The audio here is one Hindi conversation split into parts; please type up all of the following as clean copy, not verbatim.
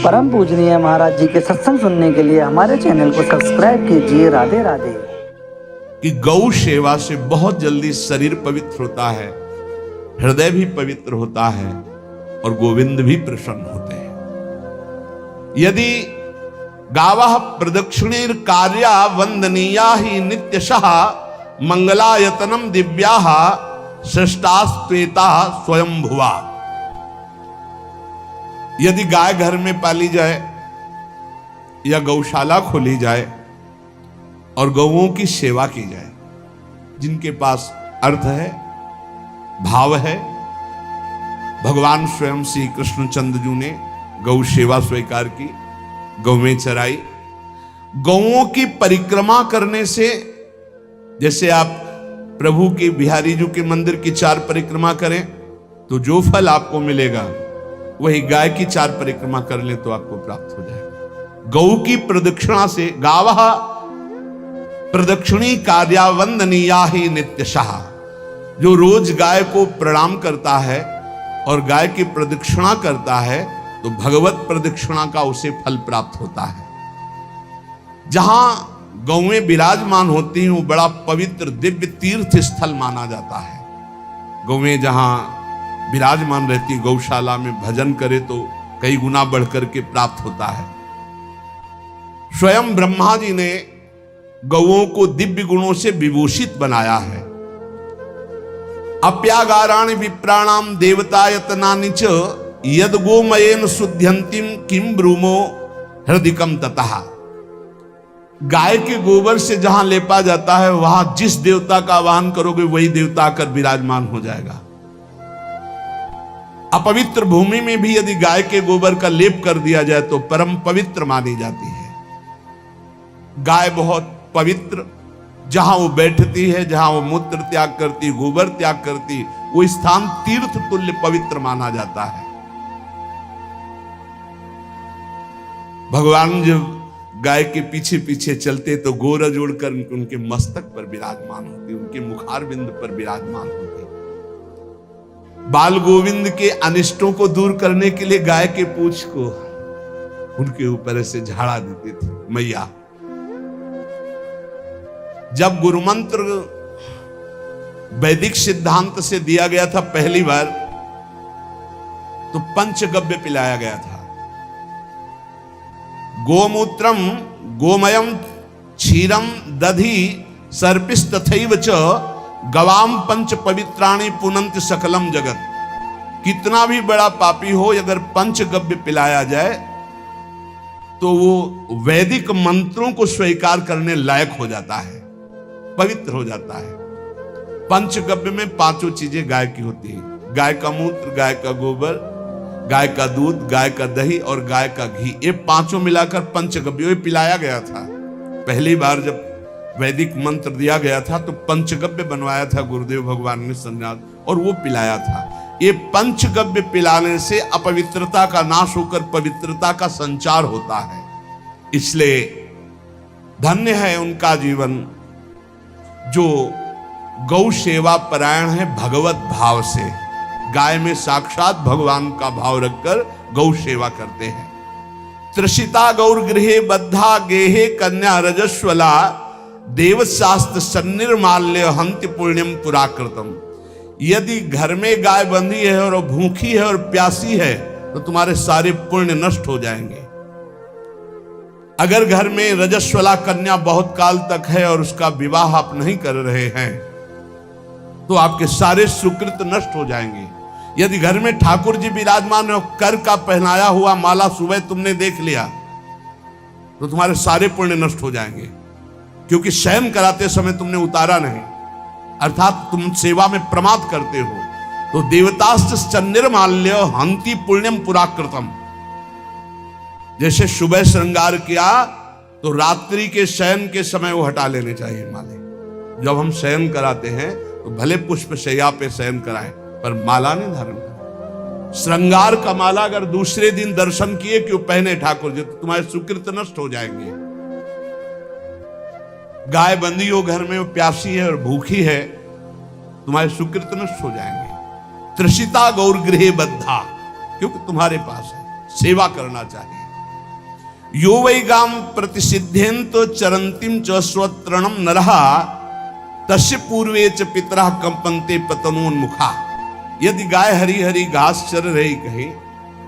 परम पूजनीय महाराज जी के सत्संग सुनने के लिए हमारे चैनल को सब्सक्राइब कीजिए। राधे राधे। कि गौ सेवा से बहुत जल्दी शरीर पवित्र होता है, हृदय भी पवित्र होता है और गोविंद भी प्रसन्न होते हैं। यदि गावः प्रदक्षिणीर कार्या वंदनीया ही नित्यशः मंगलायतनम दिव्याः सृष्टास्त्वेता स्वयंभुवा। यदि गाय घर में पाली जाए या गौशाला खोली जाए और गौओं की सेवा की जाए, जिनके पास अर्थ है, भाव है, भगवान स्वयं श्री कृष्णचंद्र जी ने गौ सेवा स्वीकार की, गौवें चराई। गौओं की परिक्रमा करने से, जैसे आप प्रभु के बिहारी जी के मंदिर की 4 परिक्रमा करें तो जो फल आपको मिलेगा वही गाय की 4 परिक्रमा कर ले तो आपको प्राप्त हो जाएगा। गौ की प्रदक्षिणा से, गावः प्रदक्षिणी कार्या वंदनीया ही नित्यशः, जो रोज गाय को प्रणाम करता है और गाय की प्रदक्षिणा करता है तो भगवत प्रदक्षिणा का उसे फल प्राप्त होता है। जहां गौएं विराजमान होती हैं वो बड़ा पवित्र दिव्य तीर्थ स्थल माना जाता है। गौएं जहां विराजमान रहती, गौशाला में भजन करे तो कई गुना बढ़कर के प्राप्त होता है। स्वयं ब्रह्मा जी ने गौओं को दिव्य गुणों से विभूषित बनाया है। अप्यागाराणि विप्राणाम देवतायतनानि च यद गोमयेन शुद्ध्यंतिम किम ब्रूमो हृदिकम ततः। गाय के गोबर से जहां लेपा जाता है वहां जिस देवता का आवाहन करोगे वही देवता आकर विराजमान हो जाएगा। अपवित्र भूमि में भी यदि गाय के गोबर का लेप कर दिया जाए तो परम पवित्र मानी जाती है। गाय बहुत पवित्र, जहां वो बैठती है, जहां वो मूत्र त्याग करती, गोबर त्याग करती, वो स्थान तीर्थ तुल्य पवित्र माना जाता है। भगवान जब गाय के पीछे पीछे चलते तो गोरज उड़कर उनके मस्तक पर विराजमान होती, उनके मुखार बिंद पर विराजमान होती। बाल गोविंद के अनिष्टों को दूर करने के लिए गाय के पूंछ को उनके ऊपर से झाड़ा देती थी मैया। जब गुरु मंत्र वैदिक सिद्धांत से दिया गया था पहली बार तो पंचगव्य पिलाया गया था। गोमूत्रम गोमयम क्षीरम दधि सर्पिस्तथैव च गवाम पंच पवित्राणि पुनंत सकलम जगत। कितना भी बड़ा पापी हो, अगर पंचगव्य पिलाया जाए तो वो वैदिक मंत्रों को स्वीकार करने लायक हो जाता है, पवित्र हो जाता है। पंचगव्य में 5 चीजें गाय की होती है। गाय का मूत्र, गाय का गोबर, गाय का दूध, गाय का दही और गाय का घी, ये 5 मिलाकर पंचगव्य पिलाया गया था। पहली बार जब वैदिक मंत्र दिया गया था तो पंचगव्य बनवाया था गुरुदेव भगवान ने सन्यास, और वो पिलाया था। ये पंचगव्य पिलाने से अपवित्रता का नाश होकर पवित्रता का संचार होता है। इसलिए धन्य है उनका जीवन जो गौ सेवा परायण है भगवत भाव से। गाय में साक्षात भगवान का भाव रखकर गौ सेवा करते हैं। त्रिषिता गौर गृहे बद्धा गेहे कन्या रजस्वला देवशास्त्र सन्निर्माल्य हंति पुण्यम पुराकृतम। यदि घर में गाय बंधी है और भूखी है और प्यासी है तो तुम्हारे सारे पुण्य नष्ट हो जाएंगे। अगर घर में रजस्वला कन्या बहुत काल तक है और उसका विवाह आप नहीं कर रहे हैं तो आपके सारे सुकृत नष्ट हो जाएंगे। यदि घर में ठाकुर जी विराजमान है, कर का पहनाया हुआ माला सुबह तुमने देख लिया तो तुम्हारे सारे पुण्य नष्ट हो जाएंगे, क्योंकि शयन कराते समय तुमने उतारा नहीं, अर्थात तुम सेवा में प्रमाद करते हो। तो देवतास्त्र सन्निर्माल्य हंति पुण्यम पुराकृतम। जैसे सुबह श्रृंगार किया तो रात्रि के शयन के समय वो हटा लेने चाहिए माले। जब हम शयन कराते हैं तो भले पुष्प शैया पे शयन कराएं पर माला नहीं धारण करें। श्रृंगार का माला अगर दूसरे दिन दर्शन किए क्यों पहने ठाकुर जी, तो तुम्हारे सुकृत नष्ट हो जाएंगे। गाय बंदी हो घर में, वो प्यासी है और भूखी है, तुम्हारे सुकृत नष्ट हो जाएंगे। त्रिषिता गौर गृहे बद्धा, क्योंकि तुम्हारे पास है, सेवा करना चाहिए। यो वै गाम प्रतिसिद्धेन्तो चरंतिम च स्वत्रणम नरहा तस्य पूर्वे च पितरः कंपन्ते पतनोन्मुखा। यदि गाय हरी हरी घास चर रही कहीं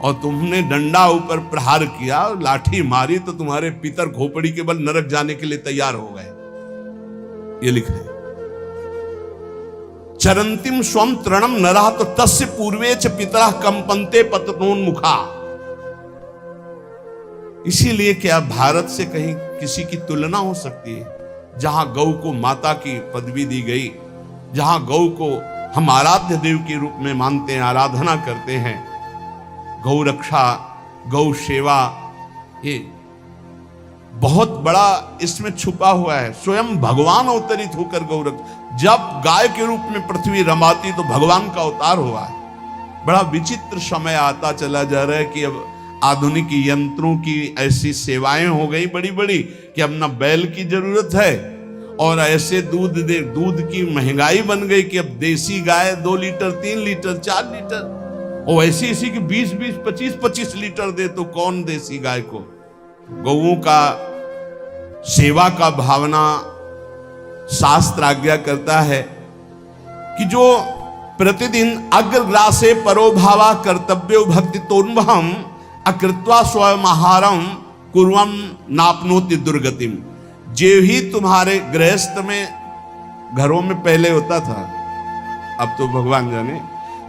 और तुमने डंडा ऊपर प्रहार किया और लाठी मारी तो तुम्हारे पितर खोपड़ी के बल नरक जाने के लिए तैयार हो गए। ये लिखा है चरंतिम स्वम तृणम नरः तो तस्य पूर्वे च पितरः कंपन्ते पतनोन्मुखा। इसीलिए क्या भारत से कहीं किसी की तुलना हो सकती है जहां गौ को माता की पदवी दी गई, जहां गौ को हम आराध्य देव के रूप में मानते हैं, आराधना करते हैं। गौ रक्षा, गौ सेवा, ये बहुत बड़ा इसमें छुपा हुआ है। स्वयं भगवान अवतरित होकर गौ रक्षा, जब गाय के रूप में पृथ्वी रमाती तो भगवान का अवतार हुआ है। बड़ा विचित्र समय आता चला जा रहा है कि अब आधुनिक यंत्रों की ऐसी सेवाएं हो गई बड़ी बड़ी कि अब ना बैल की जरूरत है और ऐसे दूध की महंगाई बन गई कि अब देसी गाय 2 लीटर 3 लीटर 4 लीटर और ऐसी इसी की 20-20 25-25 लीटर दे तो कौन देसी गाय को। गौओं का सेवा का भावना शास्त्र आज्ञा करता है कि जो प्रतिदिन अग्रग्रासे परोभावा कर्तव्यो भक्ति तोन्वहम अकृत्वा स्वयं आहारम कुर्वम नापनोति दुर्गतिम। जे ही तुम्हारे गृहस्थ में घरों में पहले होता था, अब तो भगवान जाने,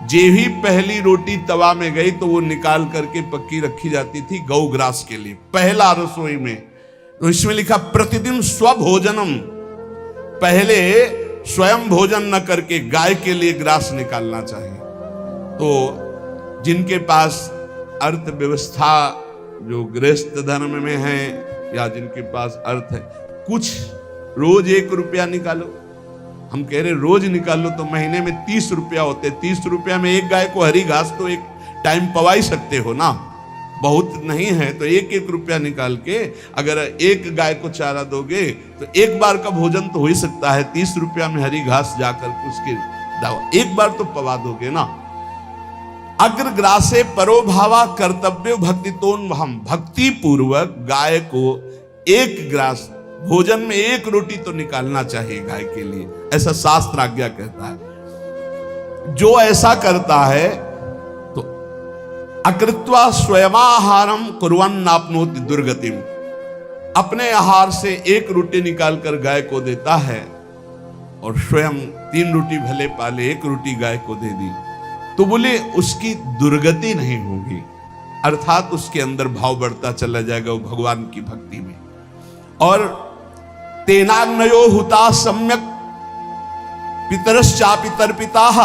जे ही पहली रोटी तवा में गई तो वो निकाल करके पक्की रखी जाती थी गौग्रास के लिए, पहला रसोई में। तो इसमें लिखा प्रतिदिन स्वभोजनम, पहले स्वयं भोजन न करके गाय के लिए ग्रास निकालना चाहिए। तो जिनके पास अर्थव्यवस्था जो गृहस्थ धर्म में है या जिनके पास अर्थ है, कुछ रोज 1 रुपया निकालो। हम कह रहे रोज निकालो तो महीने में 30 रुपया होते। 30 रुपया में एक गाय को हरी घास तो एक टाइम पवा ही सकते हो ना, बहुत नहीं है तो 1-1 रुपया निकाल के अगर एक गाय को चारा दोगे तो एक बार का भोजन तो हो ही सकता है। 30 रुपया में हरी घास जाकर के उसके दावा एक बार तो पवा दोगे ना। अग्रग्रासे परोभावा कर्तव्य भक्ति तोन, हम भक्ति पूर्वक गाय को 1 ग्रास भोजन में 1 रोटी तो निकालना चाहिए गाय के लिए, ऐसा शास्त्र आज्ञा कहता है। जो ऐसा करता है तो अकृत्वा स्वयमाहारम कुर्वन् नाप्नोति दुर्गतिम, अपने आहार से 1 रोटी निकालकर गाय को देता है और स्वयं 3 रोटी भले पाले 1 रोटी गाय को दे दी तो बोले उसकी दुर्गति नहीं होगी, अर्थात उसके अंदर भाव बढ़ता चला जाएगा वो भगवान की भक्ति में। और तेनाग्नयो हुता सम्यक पितरश्चापि तर्पिताः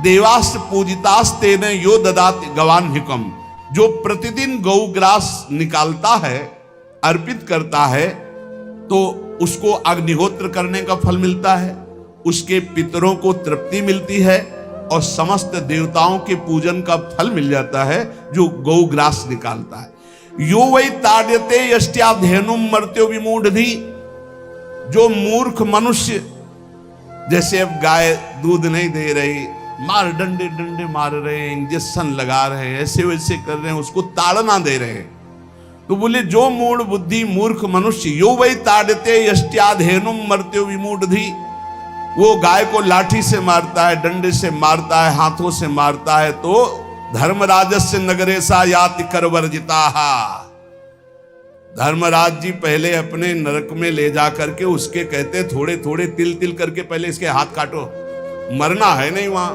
देवास्त पूजितास्तेन यो ददाति गवान्हिकम। जो प्रतिदिन गौग्रास निकालता है, अर्पित करता है, तो उसको अग्निहोत्र करने का फल मिलता है, उसके पितरों को तृप्ति मिलती है और समस्त देवताओं के पूजन का फल मिल जाता है जो गौग्रास निकालता है। यो वै ताड्यते यष्ट्याधेनुम मर्त्यो विमूढ़धि। जो मूर्ख मनुष्य, जैसे अब गाय दूध नहीं दे रही, मार डंडे मार रहे हैं, इंजेक्शन लगा रहे हैं, ऐसे वैसे कर रहे हैं, उसको ताड़ना दे रहे हैं, तो बोले जो मूढ़ बुद्धि मूर्ख मनुष्य, यो वै ताड्यते यष्ट्याधेनुम मर्त्यो विमूढ़धि, वो गाय को लाठी से मारता है, डंडे से मारता है, हाथों से मारता है, तो धर्मराजस्य नगरेशा याति करवर्जिताः। धर्मराज जी पहले अपने नरक में ले जा करके उसके कहते थोड़े थोड़े तिल तिल करके पहले इसके हाथ काटो, मरना है नहीं वहां।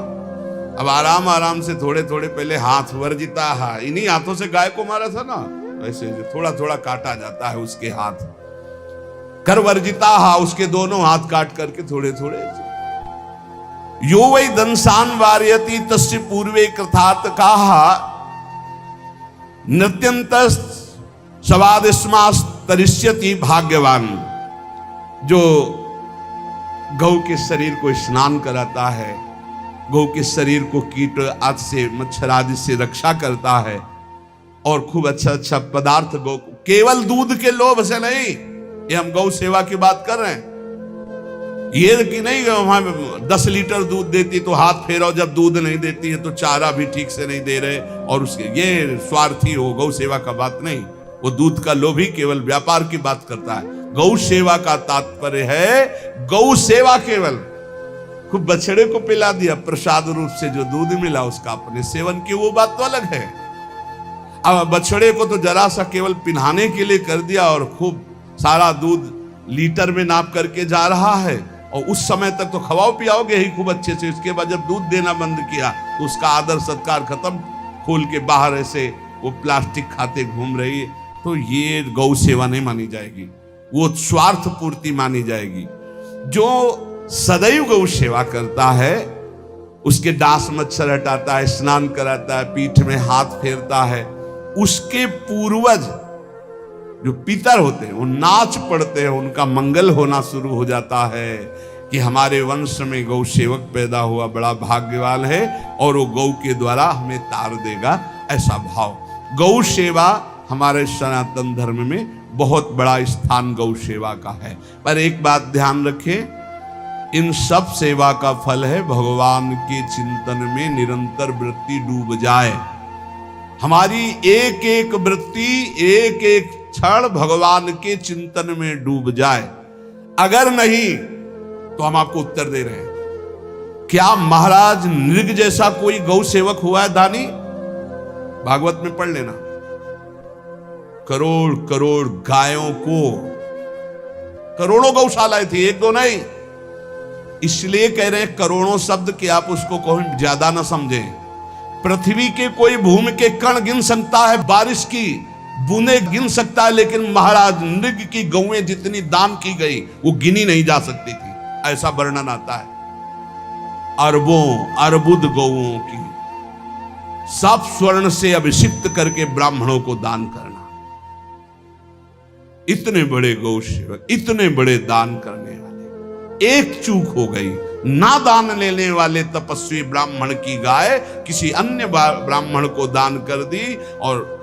अब आराम आराम से थोड़े थोड़े पहले हाथ वर्जिताः, इन्हीं हाथों से गाय को मारा था ना, ऐसे थोड़ा थोड़ा काटा जाता है उसके हाथ। करवर्जिताः, उसके दोनों हाथ काट करके थोड़े थोड़े। यो वै दंसान वारयति तस्य पूर्वे कृतार्थकाः नृत्यंत सवादिस्मास्तरिष्यति भाग्यवान। जो गौ के शरीर को स्नान कराता है, गौ के शरीर को कीट आदि से मच्छर आदि से रक्षा करता है और खूब अच्छा अच्छा पदार्थ गौ, केवल दूध के लोभ से नहीं, ये हम गौ सेवा की बात कर रहे हैं, ये कि नहीं हमें 10 लीटर दूध देती तो हाथ फेरो, जब दूध नहीं देती है तो चारा भी ठीक से नहीं दे रहे और उसके ये स्वार्थी हो, गौ सेवा का बात नहीं। वो दूध का लोभी केवल व्यापार की बात करता है। गौ सेवा का तात्पर्य है गौ सेवा केवल। खूब बछड़े को पिला दिया प्रसाद रूप से, जो दूध मिला उसका अपने सेवन की, वो बात तो अलग है। अब बछड़े को तो जरा सा केवल पिन्हाने के लिए कर दिया और खूब सारा दूध लीटर में नाप करके जा रहा है, और उस समय तक तो खवाओ पियाओगे ही खूब अच्छे से। इसके बाद जब दूध देना बंद किया तो उसका आदर सत्कार खत्म, खोल के बाहर ऐसे वो प्लास्टिक खाते घूम रही है। तो ये गौ सेवा नहीं मानी जाएगी, वो स्वार्थ पूर्ति मानी जाएगी। जो सदैव गौ सेवा करता है, उसके डांस मच्छर हटाता है, स्नान कराता है, पीठ में हाथ फेरता है, उसके पूर्वज जो पितर होते हैं वो नाच पड़ते हैं, उनका मंगल होना शुरू हो जाता है कि हमारे वंश में गौ सेवक पैदा हुआ, बड़ा भाग्यवान है और वो गौ के द्वारा हमें तार देगा, ऐसा भाव। गौ सेवा हमारे सनातन धर्म में बहुत बड़ा स्थान गौ सेवा का है। पर एक बात ध्यान रखें, इन सब सेवा का फल है भगवान के चिंतन में निरंतर वृत्ति डूब जाए। हमारी एक एक वृत्ति, एक एक क्षण भगवान के चिंतन में डूब जाए। अगर नहीं तो हम आपको उत्तर दे रहे हैं, क्या महाराज नृग जैसा कोई गौ सेवक हुआ है दानी? भागवत में पढ़ लेना। करोड़ करोड़ गायों को, करोड़ों गौशालाएं थी, एक दो नहीं। इसलिए कह रहे हैं करोड़ों शब्द कि आप उसको कहीं ज्यादा ना समझें। पृथ्वी के कोई भूमि के कण गिन सकता है, बारिश की बूंदे गिन सकता है, लेकिन महाराज नृग की गौएं जितनी दान की गई वो गिनी नहीं जा सकती थी, ऐसा वर्णन आता है। अरबों अर्बुद गौओं की सब स्वर्ण से अभिषिक्त करके ब्राह्मणों को दान करना। इतने बड़े गौ सेवक, इतने बड़े दान करने वाले, एक चूक हो गई, ना दान लेने वाले तपस्वी ब्राह्मण की गाय किसी अन्य ब्राह्मण को दान कर दी, और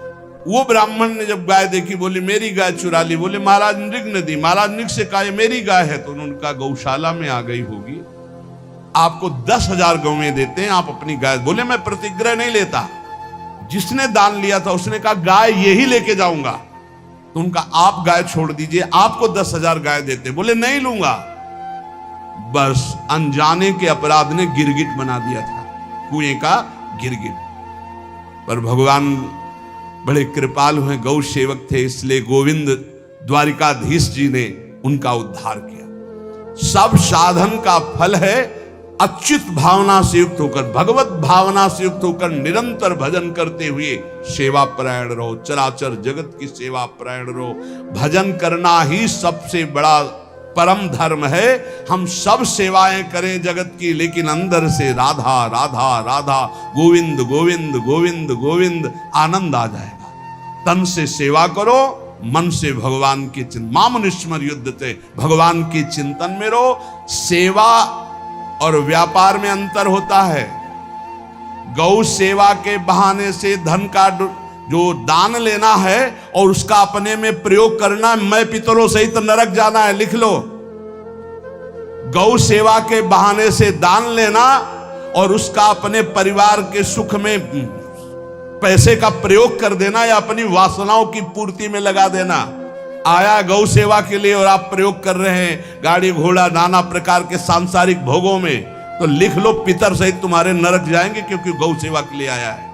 वो ब्राह्मण ने जब गाय देखी बोली मेरी गाय चुरा ली। बोले महाराज नृग ने दी। महाराज नृग से कहा मेरी गाय है, तो उनका गौशाला में आ गई होगी, आपको 10,000 गौएं देते हैं, आप अपनी गाय। बोले मैं प्रतिग्रह नहीं लेता। जिसने दान लिया था उसने कहा गाय यही लेके जाऊंगा, तो उनका आप गाय छोड़ दीजिए, आपको 10,000 गाय देते। बोले नहीं लूंगा। बस अनजाने के अपराध ने गिरगिट बना दिया था, कुएं का गिरगिट। पर भगवान बड़े कृपालु हैं, गौ सेवक थे, इसलिए गोविंद द्वारिकाधीश जी ने उनका उद्धार किया। सब साधन का फल है अच्युत भावना से युक्त होकर, भगवत भावना से युक्त होकर निरंतर भजन करते हुए सेवा परायण रहो, चराचर जगत की सेवा परायण रहो। भजन करना ही सबसे बड़ा परम धर्म है। हम सब सेवाएं करें जगत की, लेकिन अंदर से राधा राधा राधा, गोविंद गोविंद गोविंद गोविंद, आनंद आ जाएगा। तन से सेवा करो, मन से भगवान के चिंतन, मामनुष्मर युद्ध से भगवान के चिंतन में रहो। सेवा और व्यापार में अंतर होता है। गौ सेवा के बहाने से धन का जो दान लेना है और उसका अपने में प्रयोग करना, मैं पितरों सहित नरक जाना है, लिख लो। गौ सेवा के बहाने से दान लेना और उसका अपने परिवार के सुख में पैसे का प्रयोग कर देना या अपनी वासनाओं की पूर्ति में लगा देना। आया गौ सेवा के लिए और आप प्रयोग कर रहे हैं गाड़ी घोड़ा नाना प्रकार के सांसारिक भोगों में, तो लिख लो पितर सहित तुम्हारे नरक जाएंगे, क्योंकि गौ सेवा के लिए आया है।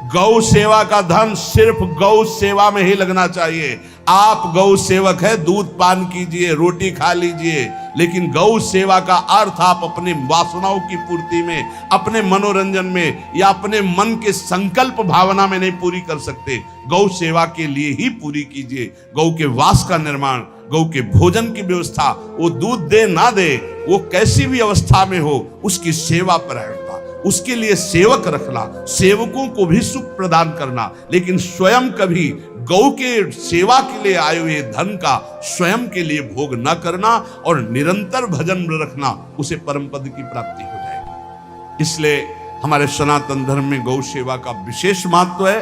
गौ सेवा का धन सिर्फ गौ सेवा में ही लगना चाहिए। आप गौ सेवक है, दूध पान कीजिए, रोटी खा लीजिए, लेकिन गौ सेवा का अर्थ आप अपने वासनाओं की पूर्ति में, अपने मनोरंजन में या अपने मन के संकल्प भावना में नहीं पूरी कर सकते। गौ सेवा के लिए ही पूरी कीजिए। गौ के वास का निर्माण, गौ के भोजन की व्यवस्था, वो दूध दे ना दे, वो कैसी भी अवस्था में हो, उसकी सेवा परायणता, उसके लिए सेवक रखना, सेवकों को भी सुख प्रदान करना, लेकिन स्वयं कभी गौ के सेवा के लिए आए हुए धन का स्वयं के लिए भोग न करना और निरंतर भजन रखना, उसे परम पद की प्राप्ति हो जाएगी। इसलिए हमारे सनातन धर्म में गौ सेवा का विशेष महत्व है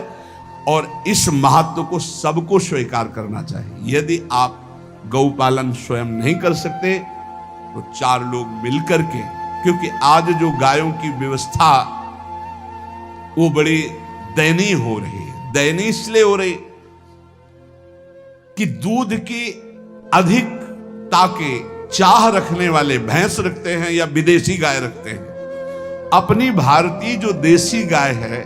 और इस महत्व को सबको स्वीकार करना चाहिए। यदि आप गौ पालन स्वयं नहीं कर सकते तो 4 लोग मिलकर के, क्योंकि आज जो गायों की व्यवस्था वो बड़ी दयनीय हो रही है। दयनीय इसलिए हो रही, कि दूध की अधिकता के चाह रखने वाले भैंस रखते हैं या विदेशी गाय रखते हैं। अपनी भारतीय जो देसी गाय है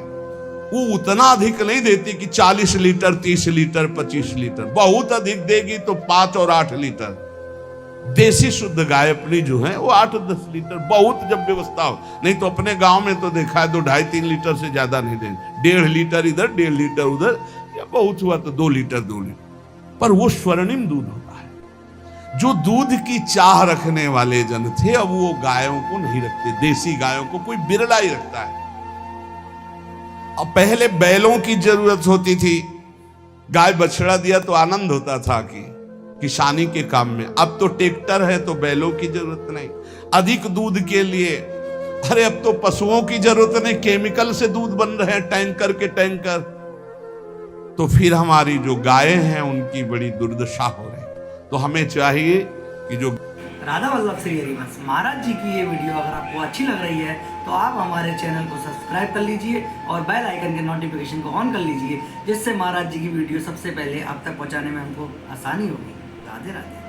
वो उतना अधिक नहीं देती कि 40 लीटर 30 लीटर 25 लीटर, बहुत अधिक देगी तो 5 और 8 लीटर। देसी शुद्ध गाय अपनी जो है वो 8-10 लीटर, बहुत जब व्यवस्था हो। नहीं तो अपने गांव में तो देखा है 2-2.5-3 लीटर से ज्यादा नहीं देंगे, 1.5 लीटर इधर 1.5 लीटर उधर, या बहुत हुआ तो 2 लीटर 2 लीटर। पर वो स्वर्णिम दूध होता है। जो दूध की चाह रखने वाले जन थे अब वो गायों को नहीं रखते, देसी गायों को कोई बिरला ही रखता है। अब पहले बैलों की जरूरत होती थी, गाय बछड़ा दिया तो आनंद होता था कि किसानी के काम में। अब तो ट्रैक्टर है तो बैलों की जरूरत नहीं। अधिक दूध के लिए अरे अब तो पशुओं की जरूरत नहीं, केमिकल से दूध बन रहे हैं, टैंकर के टैंकर। तो फिर हमारी जो गायें हैं उनकी बड़ी दुर्दशा हो रही। तो हमें चाहिए कि जो राधा वल्लभ श्री हरिवंश महाराज जी की ये वीडियो अगर आपको अच्छी लग रही है तो आप हमारे चैनल को सब्सक्राइब कर लीजिए और बेल आइकन के नोटिफिकेशन को ऑन कर लीजिए, जिससे महाराज जी की वीडियो सबसे पहले आप तक पहुंचाने में हमको आसानी होगी। राधे राधे।